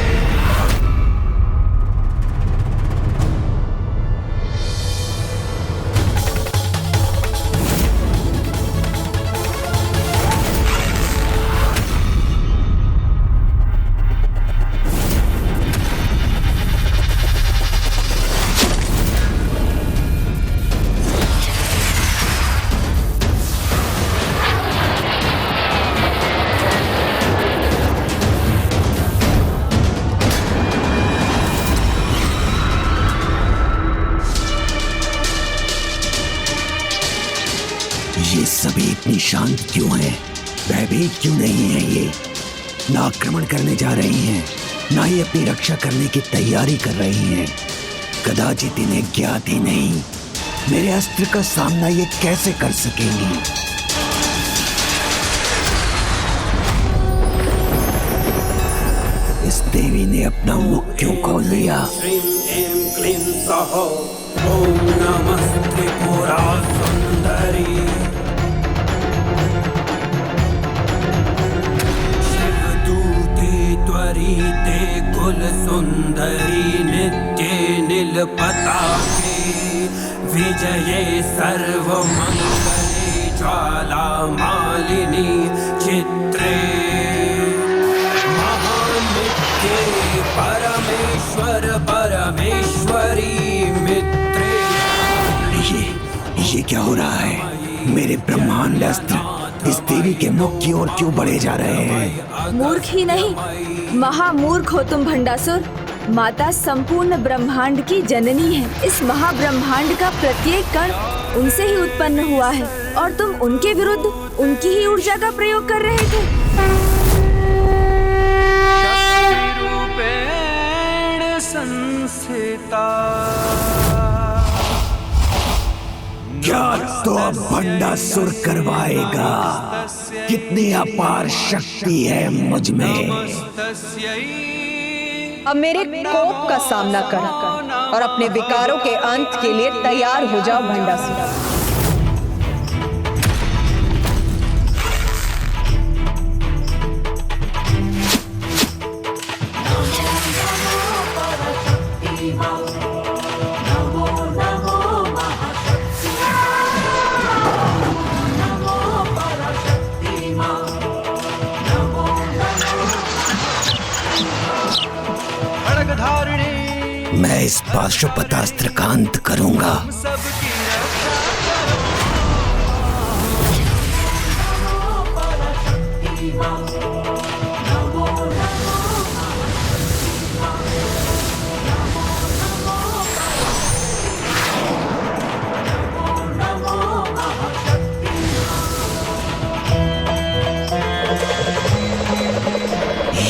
S1: ये सभी इतनी शांत क्यों हैं? भयभीत क्यों नहीं है? ये ना आक्रमण करने जा रही हैं, ना ही अपनी रक्षा करने की तैयारी कर रही हैं। कदाचित इन्हें ज्ञात ही नहीं मेरे अस्त्र का सामना ये कैसे कर सकेंगी। इस देवी ने अपना मुख क्यों खोल लिया?
S6: ओम नमस्ते पुरा सुंदरी, शिवदूते त्वरिते कुल सुंदरी, नित्ये नीलपताके विजये सर्वमंगले, ज्वाला मालिनी चित्रे महानित्ये परमेश्वर परमेश्वरी मित्रे।
S1: ये क्या हो रहा है? मेरे ब्रह्मांड अस्त्र इस देवी के मुख की ओर क्यों बढ़े जा रहे हैं?
S2: मूर्ख ही नहीं, महामूर्ख हो तुम भंडासुर। माता संपूर्ण ब्रह्मांड की जननी है। इस महाब्रह्मांड का प्रत्येक कण उनसे ही उत्पन्न हुआ है और तुम उनके विरुद्ध उनकी ही ऊर्जा का प्रयोग कर रहे थे।
S1: क्या तो अब भंडासुर करवाएगा? कितनी अपार शक्ति है मुझ में।
S8: अब मेरे कोप का सामना करो और अपने विकारों के अंत के लिए तैयार हो जाओ भंडासुर।
S1: मैं इस पाशुपतास्त्र का अंत करूंगा।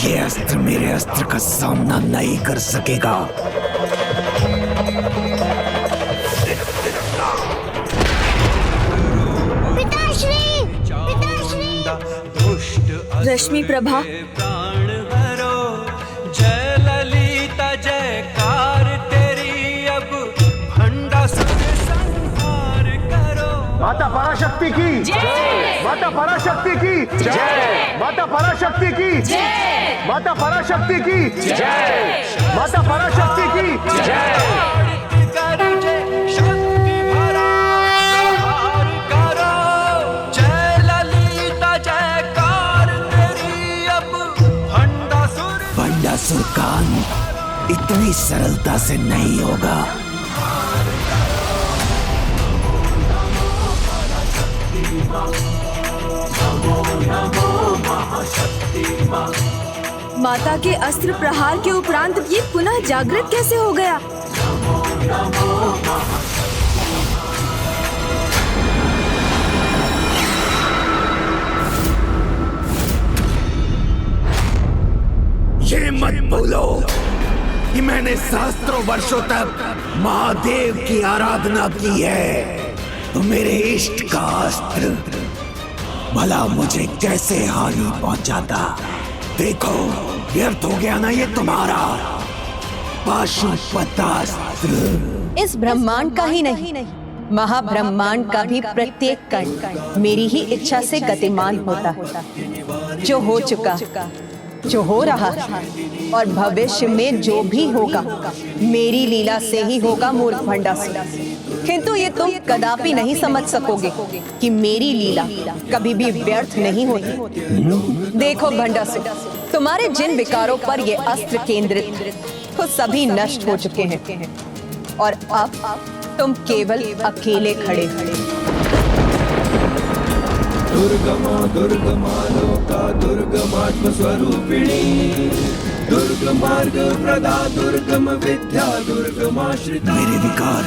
S1: ये अस्त्र मेरे अस्त्र का सामना नहीं कर सकेगा।
S2: रश्मि प्रभा,
S6: जय ललिता जयकार तेरी, अब भंडासुर संहार करो।
S7: माता पराशक्ति की जय, माता पराशक्ति की जय, माता पराशक्ति की जय, माता पराशक्ति की जय, माता पराशक्ति की जय।
S1: भंडासुर का अंत इतनी सरलता से नहीं होगा।
S2: माता के अस्त्र प्रहार के उपरांत ये पुनः जागृत कैसे हो गया?
S1: मत भूलो कि मैंने सहस्त्रों वर्षों तक महादेव की आराधना की है, तो मेरे इष्ट का अस्त्र भला मुझे कैसे हानि पहुंचाता। देखो, व्यर्थ हो गया ना ये तुम्हारा पाशुपतास्त्र।
S8: इस ब्रह्मांड का ही नहीं, महाब्रह्मांड का भी प्रत्येक कण मेरी ही इच्छा से गतिमान होता है। जो हो चुका, जो हो रहा और भविष्य में जो भी होगा मेरी लीला से ही होगा मूर्ख भंडासुर। किंतु ये तुम कदापि नहीं समझ सकोगे कि मेरी लीला कभी भी व्यर्थ नहीं होती। देखो भंडासुर, तुम्हारे जिन विकारों पर ये अस्त्र केंद्रित वो सभी नष्ट हो चुके हैं और अब तुम केवल अकेले खड़े
S6: दुर्गमा दुर्गमा लोका दुर्गमात्म स्वरूपिणी दुर्गम मार्ग प्रदा दुर्गम विद्या दुर्गमाश्रिता।
S1: मेरे विकार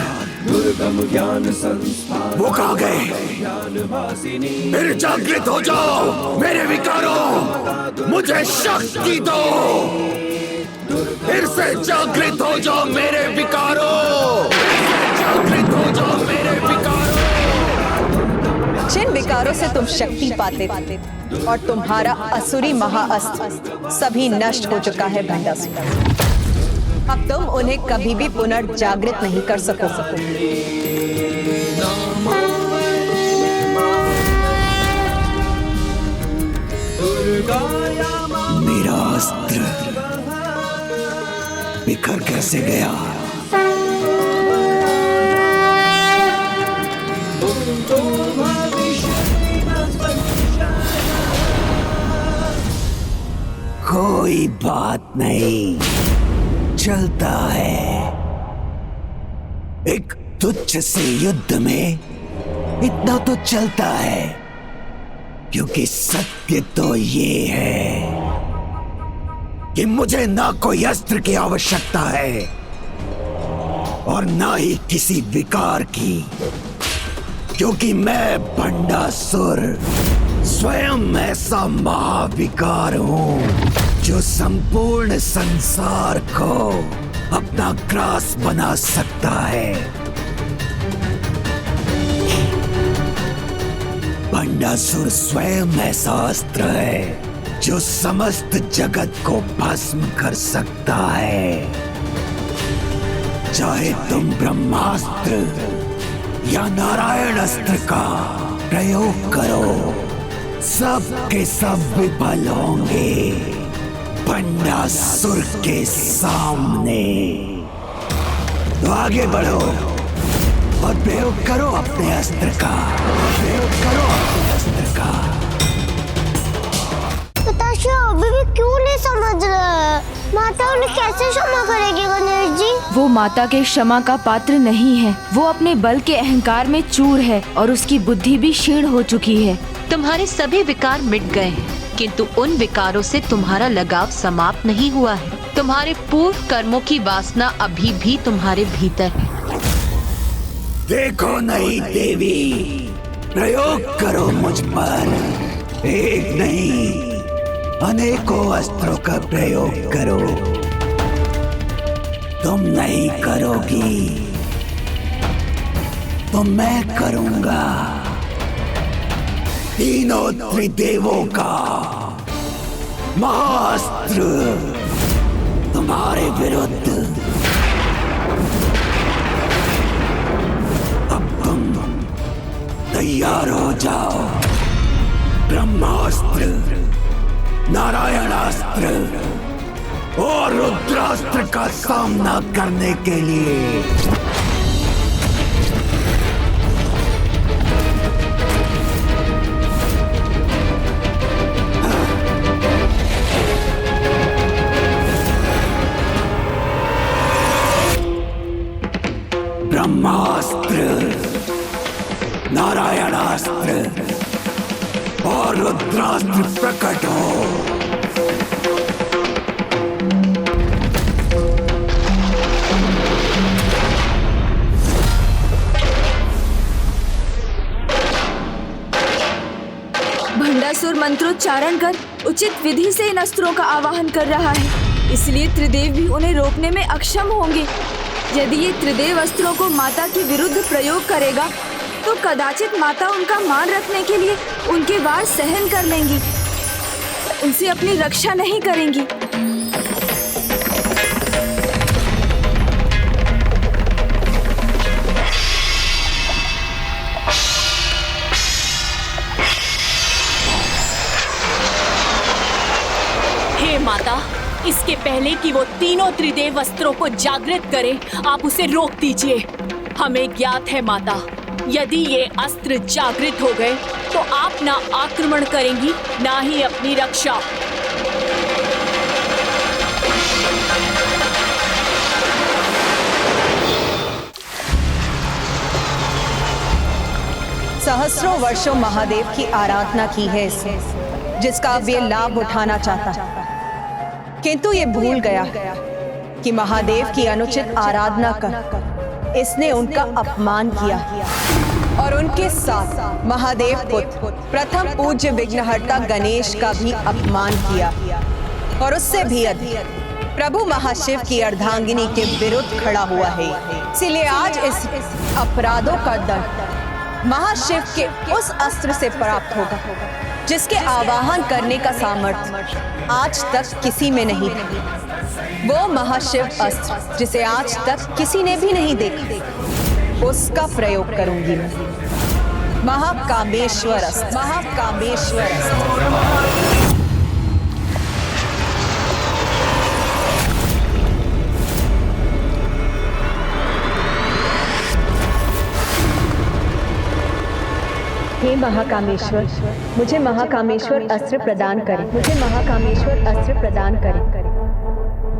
S6: दुर्गम ज्ञान संस्थान
S1: वो कहाँ गए? फिर जागृत हो जाओ मेरे विकारों, मुझे शक्ति दो। फिर से जागृत हो जाओ मेरे विकारों, जागृत हो जाओ मेरे विकारों।
S8: जिन विकारों से तुम शक्ति पाते और तुम्हारा असुरी महाअस्त्र सभी नष्ट हो चुका है भंडासुर। अब तुम उन्हें कभी भी पुनर्जागृत नहीं कर सकोगे।
S1: मेरा अस्त्र बिखर कैसे गया? कोई बात नहीं, चलता है। एक तुच्छ से युद्ध में इतना तो चलता है, क्योंकि सत्य तो ये है कि मुझे ना कोई अस्त्र की आवश्यकता है और ना ही किसी विकार की, क्योंकि मैं भंडासुर स्वयं ऐसा महाविकार हूं जो संपूर्ण संसार को अपना ग्रास बना सकता है। भंडासुर स्वयं ऐसा अस्त्र है जो समस्त जगत को भस्म कर सकता है। चाहे तुम ब्रह्मास्त्र या नारायण अस्त्र का प्रयोग करो, सब के सब विफल होंगे भंडासुर के सामने। तो आगे बढ़ो और प्रयोग करो अपने अस्त्र का, प्रयोग करो अपने अस्त्र का।
S5: बताशा अभी भी क्यों नहीं समझ रहा? माता उन्हें कैसे क्षमा करेगी गणेश जी?
S2: वो माता के क्षमा का पात्र नहीं है। वो अपने बल के अहंकार में चूर है और उसकी बुद्धि भी क्षीण हो चुकी है।
S11: तुम्हारे सभी विकार मिट गए हैं, किंतु उन विकारों से तुम्हारा लगाव समाप्त नहीं हुआ है। तुम्हारे पूर्व कर्मों की वासना अभी भी तुम्हारे भीतर है।
S1: देखो नहीं देवी, प्रयोग करो मुझ पर। एक नहीं, अनेकों अस्त्रों का प्रयोग करो। तुम नहीं करोगी तो मैं करूंगा। तीनों त्रिदेवों का महाअस्त्र तुम्हारे विरुद्ध। अब तुम तैयार हो जाओ। ब्रह्मास्त्र, नारायणास्त्र और रुद्रास्त्र का सामना करने के लिए। ब्रह्मास्त्र, नारायणास्त्र और रुद्रास्त्र प्रकट हो।
S2: भंडासुर मंत्रोच्चारण कर उचित विधि से इन अस्त्रों का आवाहन कर रहा है। इसलिए त्रिदेव भी उन्हें रोकने में अक्षम होंगे। यदि ये त्रिदेव अस्त्रों को माता के विरुद्ध प्रयोग करेगा तो कदाचित माता उनका मान रखने के लिए उनके वार सहन कर लेंगी, उनसे अपनी रक्षा नहीं करेंगी।
S12: हे माता, इसके पहले कि वो तीनों त्रिदेव अस्त्रों को जागृत करे, आप उसे रोक दीजिए। हमें ज्ञात है माता, यदि ये अस्त्र जागृत हो गए तो आप ना आक्रमण करेंगी ना ही अपनी रक्षा।
S8: सहस्रों वर्षों महादेव की आराधना की है इसने, जिसका अब ये लाभ उठाना चाहता, किंतु ये भूल गया कि महादेव की अनुचित आराधना कर इसने उनका अपमान किया और उनके साथ महादेव पुत्र प्रथम पूज्य विघ्नहर्ता गणेश का भी अपमान किया और उससे भी अधिक प्रभु महाशिव की अर्धांगिनी के विरुद्ध खड़ा हुआ है। इसीलिए आज इस अपराधों का दंड महाशिव के उस अस्त्र से प्राप्त होगा जिसके आवाहन करने का सामर्थ्य आज तक किसी में नहीं था। वो महाशिव अस्त्र जिसे आज तक किसी ने भी नहीं देखा, उसका प्रयोग करूंगी मैं। महाकामेश्वर अस्त्र, महाकामेश्वर अस्त्र। हे महाकामेश्वर, मुझे महाकामेश्वर अस्त्र प्रदान करें, मुझे महाकामेश्वर अस्त्र प्रदान करें।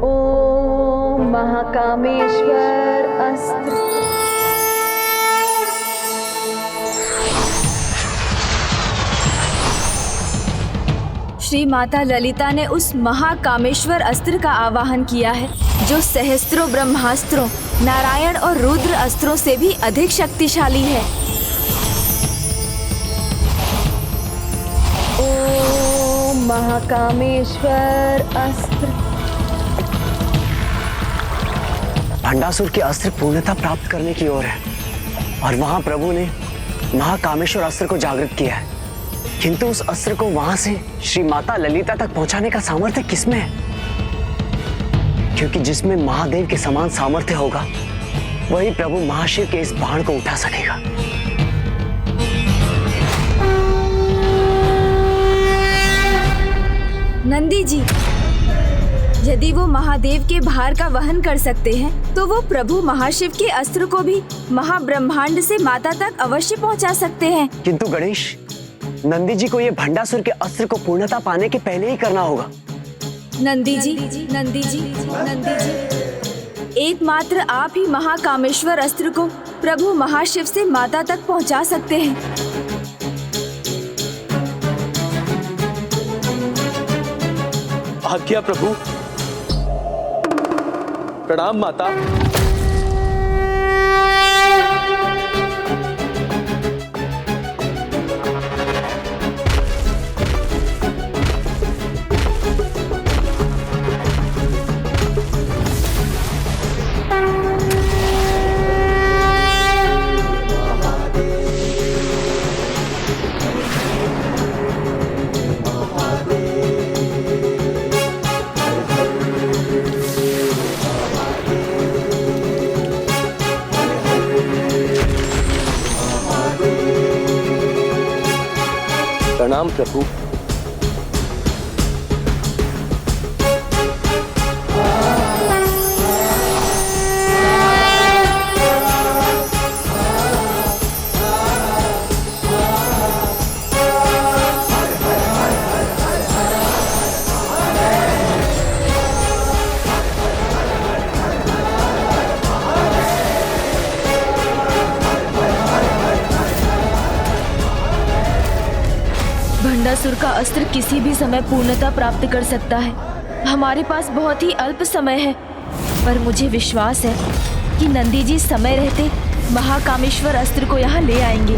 S8: ओम महाकामेश्वर अस्त्र।
S2: श्री माता ललिता ने उस महाकामेश्वर अस्त्र का आवाहन किया है, जो सहस्त्रों ब्रह्मास्त्रों, नारायण और रुद्र अस्त्रों से भी अधिक शक्तिशाली है। ओम महाकामेश्वर अस्त्र।
S7: भंडासुर के अस्त्र पूर्णता प्राप्त करने की ओर है और वहां प्रभु ने महाकामेश्वर अस्त्र को जागृत किया है, किंतु उस अस्त्र को वहां से श्री माता ललिता तक पहुंचाने का सामर्थ्य किसमें है? क्योंकि जिसमें महादेव के समान सामर्थ्य होगा वही प्रभु महाशिव के इस बाण को उठा सकेगा।
S2: नंदी जी, यदि वो महादेव के भार का वहन कर सकते हैं तो वो प्रभु महाशिव के अस्त्र को भी महाब्रह्मांड से माता तक अवश्य पहुंचा सकते हैं।
S7: किंतु गणेश, नंदी जी को ये भंडासुर के अस्त्र को पूर्णता पाने के पहले ही करना होगा।
S2: नंदी जी, नंदी जी, नंदी जी, एकमात्र आप ही महाकामेश्वर अस्त्र को प्रभु महाशिव से माता तक पहुंचा सकते हैं।
S13: आज्ञा प्रभु। प्रणाम माता। प्रणाम प्रभु।
S2: भंडासुर का अस्त्र किसी भी समय पूर्णता प्राप्त कर सकता है। हमारे पास बहुत ही अल्प समय है, पर मुझे विश्वास है कि नंदी जी समय रहते महाकामेश्वर अस्त्र को यहाँ ले आएंगे।